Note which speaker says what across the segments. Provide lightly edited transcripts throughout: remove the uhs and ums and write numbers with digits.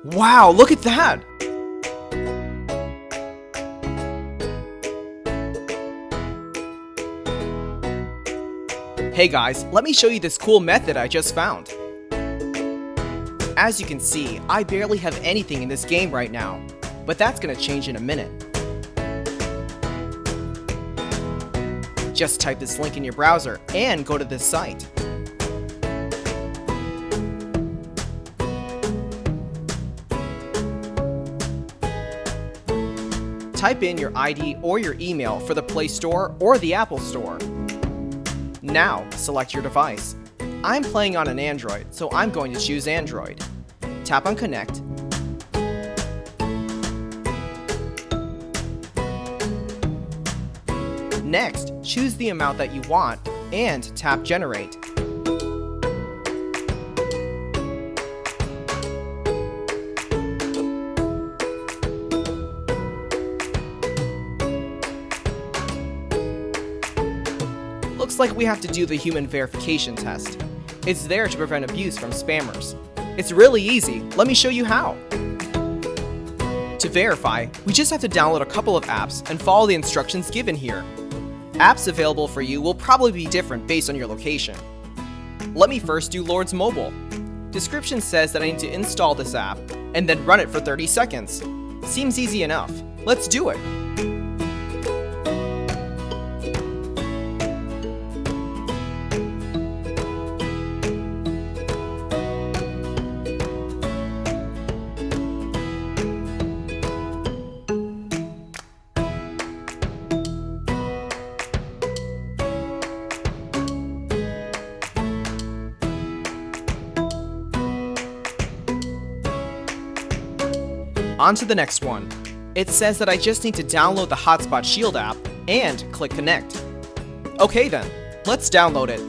Speaker 1: Wow, look at that! Hey guys, let me show you this cool method I just found. As you can see, I barely have anything in this game right now, but that's gonna change in a minute. Just type this link in your browser and go to this site. Type in your ID or your email for the Play Store or the Apple Store. Now, select your device. I'm playing on an Android, so I'm going to choose Android. Tap on Connect. Next, choose the amount that you want and tap Generate. Looks like we have to do the human verification test. It's there to prevent abuse from spammers. It's really easy. Let me show you how. To verify, we just have to download a couple of apps and follow the instructions given here. Apps available for you will probably be different based on your location. Let me first do Lords Mobile. Description says that I need to install this app and then run it for 30 seconds. Seems easy enough. Let's do it. On to the next one. It says that I just need to download the Hotspot Shield app and click Connect. Okay then, let's download it.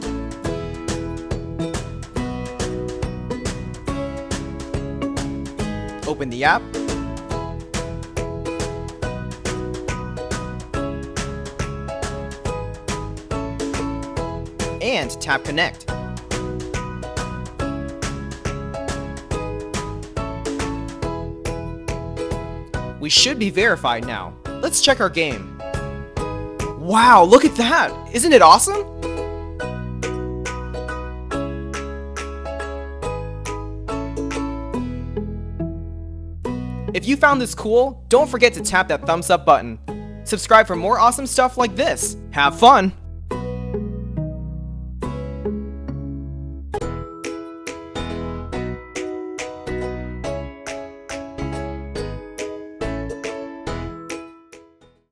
Speaker 1: Open the app. And tap Connect. We should be verified now. Let's check our game. Wow, look at that! Isn't it awesome? If you found this cool, don't forget to tap that thumbs up button. Subscribe for more awesome stuff like this. Have fun!